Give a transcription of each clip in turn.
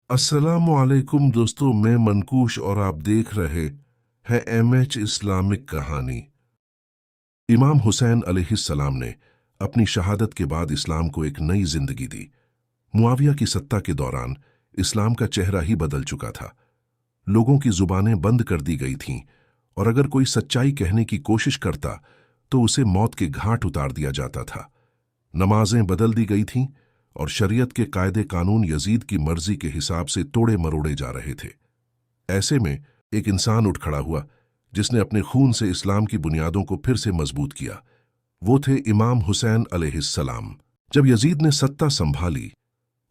अस्सलामुअलैकुम दोस्तों, मैं मनकूश और आप देख रहे हैं एमएच इस्लामिक कहानी। इमाम हुसैन अलैहिस्सलाम ने अपनी शहादत के बाद इस्लाम को एक नई जिंदगी दी। मुआविया की सत्ता के दौरान इस्लाम का चेहरा ही बदल चुका था। लोगों की जुबानें बंद कर दी गई थीं और अगर कोई सच्चाई कहने की कोशिश करता तो उसे मौत के घाट उतार दिया जाता था। नमाजें बदल दी गई थीं और शरीयत के कायदे कानून यजीद की मर्जी के हिसाब से तोड़े मरोड़े जा रहे थे। ऐसे में एक इंसान उठ खड़ा हुआ जिसने अपने खून से इस्लाम की बुनियादों को फिर से मजबूत किया। वो थे इमाम हुसैन अलैहिस्सलाम। जब यजीद ने सत्ता संभाली,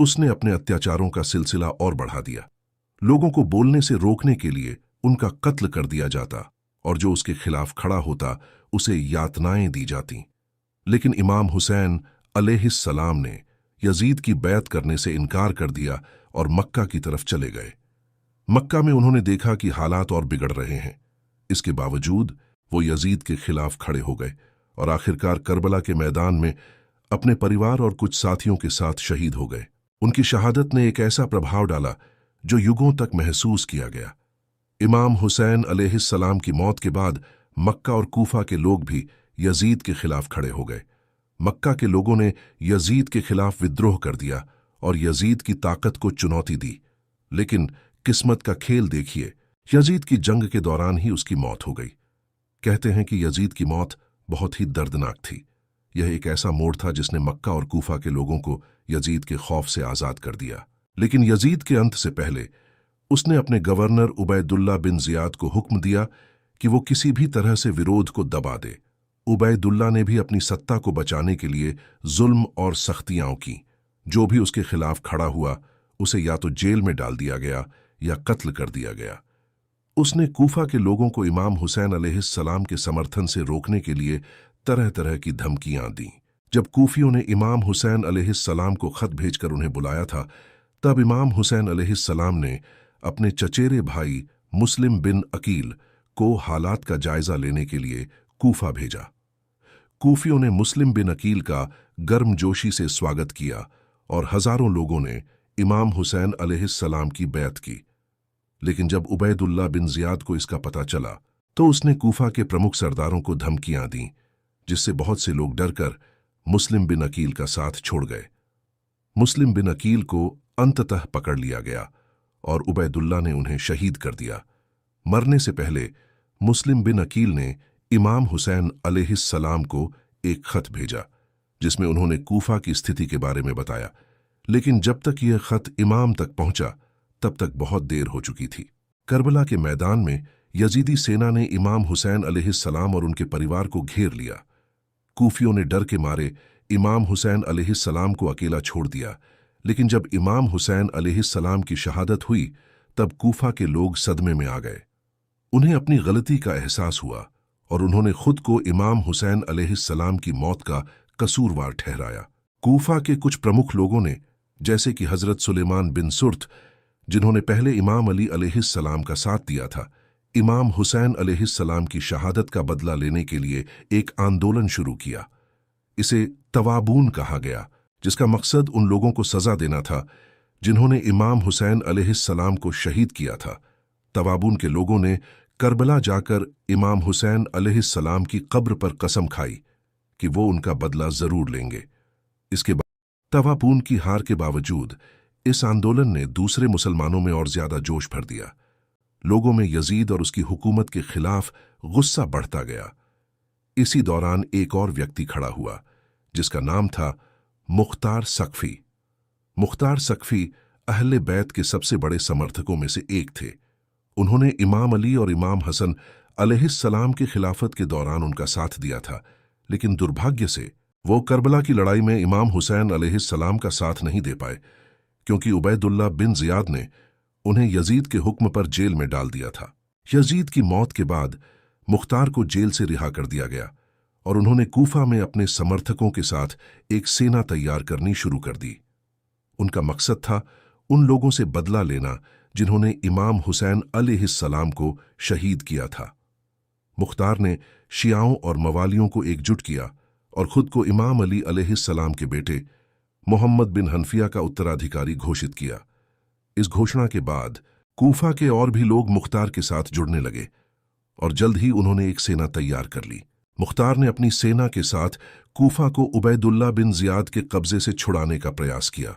उसने अपने अत्याचारों का सिलसिला और बढ़ा दिया। लोगों को बोलने से रोकने के लिए उनका कत्ल कर दिया जाता और जो उसके खिलाफ खड़ा होता उसे यातनाएं दी जाती। लेकिन इमाम हुसैन अलैहिस्सलाम ने यजीद की बैत करने से इनकार कर दिया और मक्का की तरफ चले गए। मक्का में उन्होंने देखा कि हालात और बिगड़ रहे हैं। इसके बावजूद वो यजीद के खिलाफ खड़े हो गए और आखिरकार करबला के मैदान में अपने परिवार और कुछ साथियों के साथ शहीद हो गए। उनकी शहादत ने एक ऐसा प्रभाव डाला जो युगों तक महसूस किया गया। इमाम हुसैन अलैहिस्सलाम की मौत के बाद मक्का और कूफा के लोग भी यजीद के खिलाफ खड़े हो गए। मक्का के लोगों ने यजीद के खिलाफ विद्रोह कर दिया और यजीद की ताकत को चुनौती दी। लेकिन किस्मत का खेल देखिए, यजीद की जंग के दौरान ही उसकी मौत हो गई। कहते हैं कि यजीद की मौत बहुत ही दर्दनाक थी। यह एक ऐसा मोड़ था जिसने मक्का और कूफा के लोगों को यजीद के खौफ से आजाद कर दिया। लेकिन यजीद के अंत से पहले उसने अपने गवर्नर उबैदुल्ला बिन जियाद को हुक्म दिया कि वो किसी भी तरह से विरोध को दबा दे। उबैदुल्ला ने भी अपनी सत्ता को बचाने के लिए जुल्म और सख्तियां की। जो भी उसके खिलाफ खड़ा हुआ उसे या तो जेल में डाल दिया गया या कत्ल कर दिया गया। उसने कूफा के लोगों को इमाम हुसैन अलैहिस्सलाम के समर्थन से रोकने के लिए तरह तरह की धमकियां दी। जब कूफियों ने इमाम हुसैन अलैहिस्सलाम को खत भेजकर उन्हें बुलाया था, तब इमाम हुसैन अलैहिस्सलाम ने अपने चचेरे भाई मुस्लिम बिन अकील को हालात का जायजा लेने के लिए कूफा भेजा। कूफियों ने मुस्लिम बिन अकील का गर्मजोशी से स्वागत किया और हजारों लोगों ने इमाम हुसैन अलैहिस्सलाम की बैत की। लेकिन जब उबैदुल्ला बिन जियाद को इसका पता चला तो उसने कूफा के प्रमुख सरदारों को धमकियां दी, जिससे बहुत से लोग डरकर मुस्लिम बिन अकील का साथ छोड़ गए। मुस्लिम बिन अकील को अंततः पकड़ लिया गया और उबैदुल्ला ने उन्हें शहीद कर दिया। मरने से पहले मुस्लिम बिन अकील ने इमाम हुसैन अलैहिस्सलाम को एक खत भेजा जिसमें उन्होंने कूफा की स्थिति के बारे में बताया। लेकिन जब तक यह खत इमाम तक पहुंचा तब तक बहुत देर हो चुकी थी। करबला के मैदान में यजीदी सेना ने इमाम हुसैन अलैहिस्सलाम और उनके परिवार को घेर लिया। कूफियों ने डर के मारे इमाम हुसैन अलैहिस्सलाम को अकेला छोड़ दिया। लेकिन जब इमाम हुसैन अलैहिस्सलाम की शहादत हुई तब कूफा के लोग सदमे में आ गए। उन्हें अपनी गलती का एहसास हुआ और उन्होंने खुद को इमाम हुसैन अलैहिस्सलाम की मौत का कसूरवार ठहराया। कूफा के कुछ प्रमुख लोगों ने, जैसे कि हजरत सुलेमान बिन सुर्त, जिन्होंने पहले इमाम अली अलैहिस्सलाम का साथ दिया था, इमाम हुसैन अलैहिस्सलाम की शहादत का बदला लेने के लिए एक आंदोलन शुरू किया। इसे तवाबून कहा गया, जिसका मकसद उन लोगों को सजा देना था जिन्होंने इमाम हुसैन अलैहिस्सलाम को शहीद किया था। तवाबून के लोगों ने करबला जाकर इमाम हुसैन अलैहिस्सलाम की कब्र पर कसम खाई कि वो उनका बदला जरूर लेंगे। इसके बाद तवाबून की हार के बावजूद इस आंदोलन ने दूसरे मुसलमानों में और ज्यादा जोश भर दिया। लोगों में यजीद और उसकी हुकूमत के खिलाफ गुस्सा बढ़ता गया। इसी दौरान एक और व्यक्ति खड़ा हुआ जिसका नाम था मुख्तार सक्फी। मुख्तार सक्फी अहले बैत के सबसे बड़े समर्थकों में से एक थे। उन्होंने इमाम अली और इमाम हसन अलैहिस्सलाम की खिलाफत के दौरान उनका साथ दिया था, लेकिन दुर्भाग्य से वो करबला की लड़ाई में इमाम हुसैन अलैहिस्सलाम का साथ नहीं दे पाए, क्योंकि उबैदुल्ला बिन जियाद ने उन्हें यजीद के हुक्म पर जेल में डाल दिया था। यजीद की मौत के बाद मुख्तार को जेल से रिहा कर दिया गया और उन्होंने कूफा में अपने समर्थकों के साथ एक सेना तैयार करनी शुरू कर दी। उनका मकसद था उन लोगों से बदला लेना जिन्होंने इमाम हुसैन अलैहिस्सलाम को शहीद किया था। मुख्तार ने शियाओं और मवालियों को एकजुट किया और खुद को इमाम अली अलैहिस्सलाम के बेटे मोहम्मद बिन हनफिया का उत्तराधिकारी घोषित किया। इस घोषणा के बाद कूफा के और भी लोग मुख्तार के साथ जुड़ने लगे और जल्द ही उन्होंने एक सेना तैयार कर ली। मुख्तार ने अपनी सेना के साथ कूफा को उबैदुल्ला बिन जियाद के कब्जे से छुड़ाने का प्रयास किया।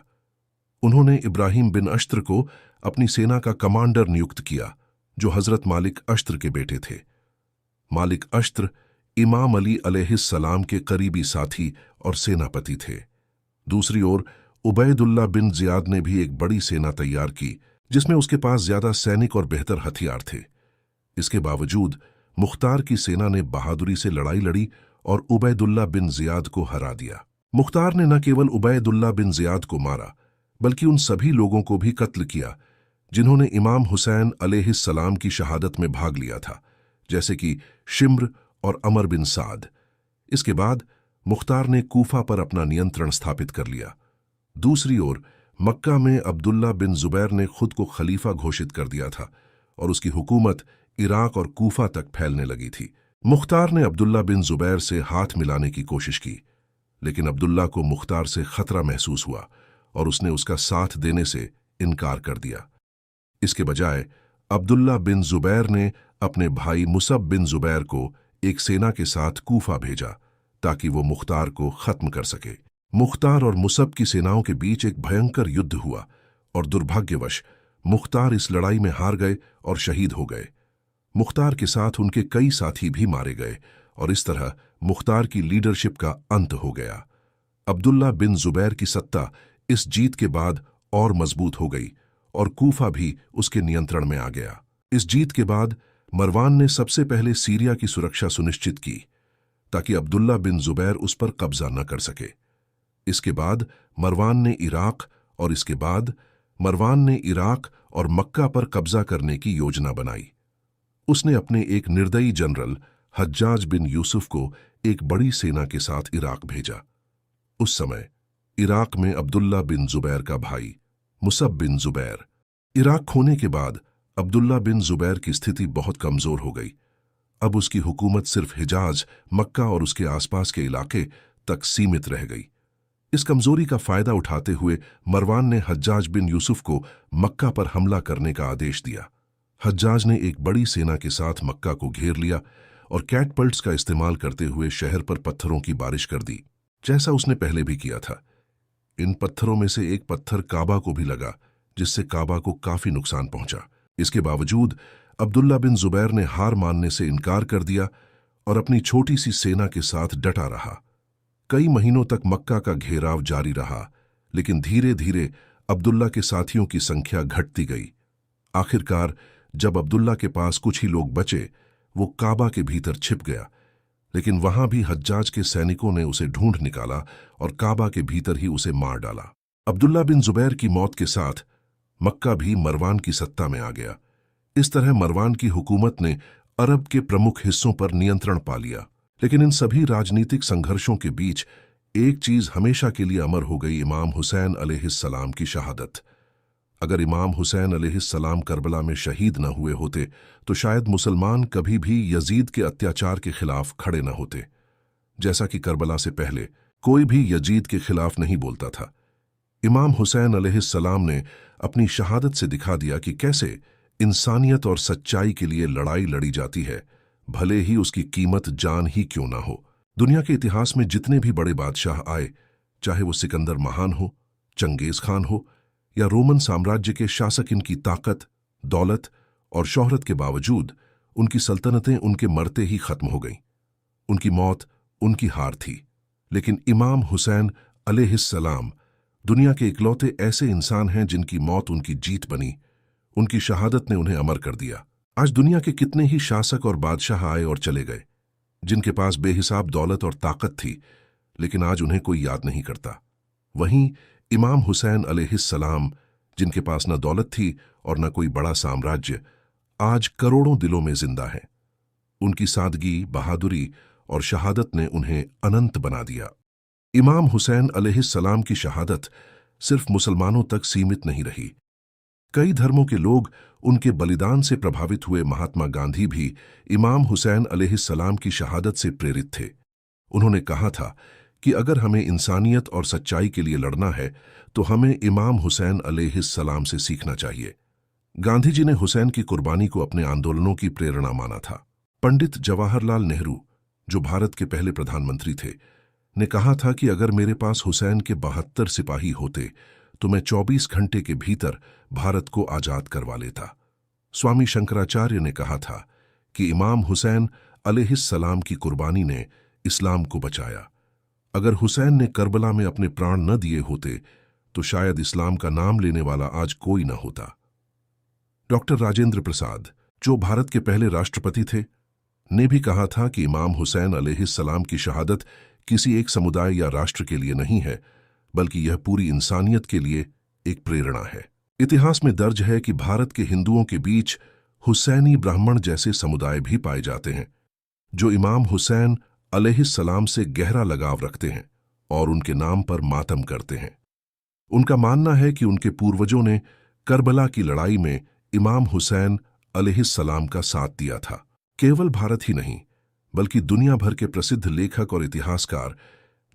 उन्होंने इब्राहिम बिन अश्तर को अपनी सेना का कमांडर नियुक्त किया, जो हजरत मालिक अश्तर के बेटे थे। मालिक अश्तर इमाम अली अलैहिस्सलाम के करीबी साथी और सेनापति थे। दूसरी ओर उबैदुल्ला बिन जियाद ने भी एक बड़ी सेना तैयार की, जिसमें उसके पास ज्यादा सैनिक और बेहतर हथियार थे। इसके बावजूद मुख्तार की सेना ने बहादुरी से लड़ाई लड़ी और उबैदुल्ला बिन जियाद को हरा दिया। मुख्तार ने न केवल उबैदुल्ला बिन जियाद को मारा, बल्कि उन सभी लोगों को भी कत्ल किया जिन्होंने इमाम हुसैन अलैहिस्सलाम की शहादत में भाग लिया था, जैसे कि शिम्र और अमर बिन साद। इसके बाद मुख्तार ने कूफा पर अपना नियंत्रण स्थापित कर लिया। दूसरी ओर मक्का में अब्दुल्ला बिन जुबैर ने खुद को खलीफा घोषित कर दिया था और उसकी हुकूमत इराक और कूफा तक फैलने लगी थी। मुख्तार ने अब्दुल्ला बिन जुबैर से हाथ मिलाने की कोशिश की, लेकिन अब्दुल्ला को मुख्तार से खतरा महसूस हुआ और उसने उसका साथ देने से इनकार कर दिया। इसके बजाय अब्दुल्ला बिन जुबैर ने अपने भाई मुसब बिन जुबैर को एक सेना के साथ कूफा भेजा ताकि वो मुख्तार को खत्म कर सके। मुख्तार और मुसब की सेनाओं के बीच एक भयंकर युद्ध हुआ और दुर्भाग्यवश मुख्तार इस लड़ाई में हार गए और शहीद हो गए। मुख्तार के साथ उनके कई साथी भी मारे गए और इस तरह मुख्तार की लीडरशिप का अंत हो गया। अब्दुल्ला बिन जुबैर की सत्ता इस जीत के बाद और मजबूत हो गई और कूफा भी उसके नियंत्रण में आ गया। इस जीत के बाद मरवान ने सबसे पहले सीरिया की सुरक्षा सुनिश्चित की ताकि अब्दुल्ला बिन जुबैर उस पर कब्जा न कर सके। इसके बाद मरवान ने इराक और मक्का पर कब्जा करने की योजना बनाई। उसने अपने एक निर्दयी जनरल हज्जाज बिन यूसुफ को एक बड़ी सेना के साथ इराक भेजा। उस समय इराक में अब्दुल्ला बिन जुबैर का भाई मुसब बिन जुबैर। इराक खोने के बाद अब्दुल्ला बिन जुबैर की स्थिति बहुत कमजोर हो गई। अब उसकी हुकूमत सिर्फ हिजाज, मक्का और उसके आसपास के इलाके तक सीमित रह गई। इस कमजोरी का फायदा उठाते हुए मरवान ने हज्जाज बिन यूसुफ को मक्का पर हमला करने का आदेश दिया। हज्जाज ने एक बड़ी सेना के साथ मक्का को घेर लिया और कैटपल्ट्स का इस्तेमाल करते हुए शहर पर पत्थरों की बारिश कर दी, जैसा उसने पहले भी किया था। इन पत्थरों में से एक पत्थर काबा को भी लगा, जिससे काबा को काफी नुकसान पहुंचा। इसके बावजूद अब्दुल्ला बिन जुबैर ने हार मानने से इनकार कर दिया और अपनी छोटी सी सेना के साथ डटा रहा। कई महीनों तक मक्का का घेराव जारी रहा, लेकिन धीरे धीरे अब्दुल्ला के साथियों की संख्या घटती गई। आखिरकार जब अब्दुल्ला के पास कुछ ही लोग बचे, वो काबा के भीतर छिप गया, लेकिन वहां भी हज्जाज के सैनिकों ने उसे ढूंढ निकाला और काबा के भीतर ही उसे मार डाला। अब्दुल्ला बिन जुबैर की मौत के साथ मक्का भी मरवान की सत्ता में आ गया। इस तरह मरवान की हुकूमत ने अरब के प्रमुख हिस्सों पर नियंत्रण पा लिया। लेकिन इन सभी राजनीतिक संघर्षों के बीच एक चीज हमेशा के लिए अमर हो गई, इमाम हुसैन अलैहिस्सलाम की शहादत। अगर इमाम हुसैन अलैहिस्सलाम करबला में शहीद न हुए होते तो शायद मुसलमान कभी भी यजीद के अत्याचार के खिलाफ खड़े न होते। जैसा कि करबला से पहले कोई भी यजीद के खिलाफ नहीं बोलता था, इमाम हुसैन अलैहिस्सलाम ने अपनी शहादत से दिखा दिया कि कैसे इंसानियत और सच्चाई के लिए लड़ाई लड़ी जाती है, भले ही उसकी कीमत जान ही क्यों ना हो। दुनिया के इतिहास में जितने भी बड़े बादशाह आए, चाहे वो सिकंदर महान हो, चंगेज खान हो या रोमन साम्राज्य के शासक, इनकी ताकत, दौलत और शोहरत के बावजूद उनकी सल्तनतें उनके मरते ही खत्म हो गईं। उनकी मौत उनकी हार थी। लेकिन इमाम हुसैन अलैहिस्सलाम दुनिया के इकलौते ऐसे इंसान हैं जिनकी मौत उनकी जीत बनी। उनकी शहादत ने उन्हें अमर कर दिया। आज दुनिया के कितने ही शासक और बादशाह आए और चले गए, जिनके पास बेहिसाब दौलत और ताकत थी, लेकिन आज उन्हें कोई याद नहीं करता। वहीं इमाम हुसैन अलैहिस्सलाम, जिनके पास न दौलत थी और न कोई बड़ा साम्राज्य, आज करोड़ों दिलों में जिंदा है। उनकी सादगी, बहादुरी और शहादत ने उन्हें अनंत बना दिया। इमाम हुसैन अलैहिस्सलाम की शहादत सिर्फ मुसलमानों तक सीमित नहीं रही। कई धर्मों के लोग उनके बलिदान से प्रभावित हुए। महात्मा गांधी भी इमाम हुसैन अलैहिस्सलाम की शहादत से प्रेरित थे। उन्होंने कहा था कि अगर हमें इंसानियत और सच्चाई के लिए लड़ना है तो हमें इमाम हुसैन अलैहिस्सलाम से सीखना चाहिए। गांधी जी ने हुसैन की कुर्बानी को अपने आंदोलनों की प्रेरणा माना था। पंडित जवाहरलाल नेहरू, जो भारत के पहले प्रधानमंत्री थे, ने कहा था कि अगर मेरे पास हुसैन के 72 सिपाही होते तो मैं 24 घंटे के भीतर भारत को आजाद करवा लेता। स्वामी शंकराचार्य ने कहा था कि इमाम हुसैन अलैहिस्सलाम की कुर्बानी ने इस्लाम को बचाया। अगर हुसैन ने करबला में अपने प्राण न दिए होते तो शायद इस्लाम का नाम लेने वाला आज कोई न होता। डॉक्टर राजेंद्र प्रसाद, जो भारत के पहले राष्ट्रपति थे, ने भी कहा था कि इमाम हुसैन अलैहिस्सलाम की शहादत किसी एक समुदाय या राष्ट्र के लिए नहीं है, बल्कि यह पूरी इंसानियत के लिए एक प्रेरणा है। इतिहास में दर्ज है कि भारत के हिंदुओं के बीच हुसैनी ब्राह्मण जैसे समुदाय भी पाए जाते हैं, जो इमाम हुसैन अलैहिस्सलाम से गहरा लगाव रखते हैं और उनके नाम पर मातम करते हैं। उनका मानना है कि उनके पूर्वजों ने करबला की लड़ाई में इमाम हुसैन अलैहिस्सलाम का साथ दिया था। केवल भारत ही नहीं, बल्कि दुनिया भर के प्रसिद्ध लेखक और इतिहासकार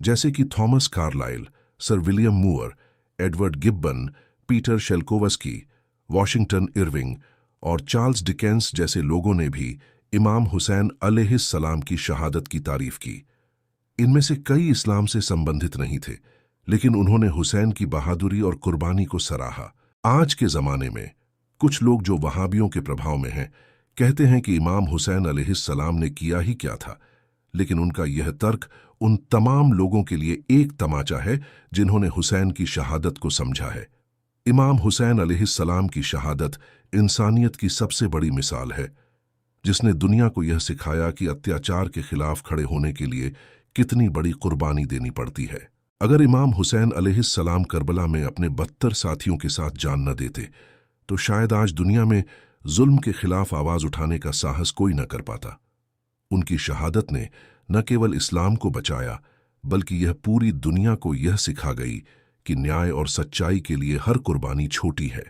जैसे कि Thomas Carlyle, Sir William Muir, Edward Gibbon, Peter Shelkovsky, Washington Irving और चार्ल्स डिकेंस जैसे लोगों ने भी इमाम हुसैन अलैहिस्सलाम की शहादत की तारीफ की। इनमें से कई इस्लाम से संबंधित नहीं थे, लेकिन उन्होंने हुसैन की बहादुरी और कुर्बानी को सराहा। आज के जमाने में कुछ लोग जो वहाबियों के प्रभाव में हैं, कहते हैं कि इमाम हुसैन अलैहिस्सलाम ने किया ही क्या था, लेकिन उनका यह तर्क उन तमाम लोगों के लिए एक तमाचा है जिन्होंने हुसैन की शहादत को समझा है। इमाम हुसैन अलैहिस्सलाम की शहादत इंसानियत की सबसे बड़ी मिसाल है, जिसने दुनिया को यह सिखाया कि अत्याचार के खिलाफ खड़े होने के लिए कितनी बड़ी कुर्बानी देनी पड़ती है। अगर इमाम हुसैन अलैहिस्सलाम करबला में अपने 72 साथियों के साथ जान न देते तो शायद आज दुनिया में जुल्म के खिलाफ आवाज उठाने का साहस कोई न कर पाता। उनकी शहादत ने न केवल इस्लाम को बचाया, बल्कि यह पूरी दुनिया को यह सिखा गई कि न्याय और सच्चाई के लिए हर कुर्बानी छोटी है।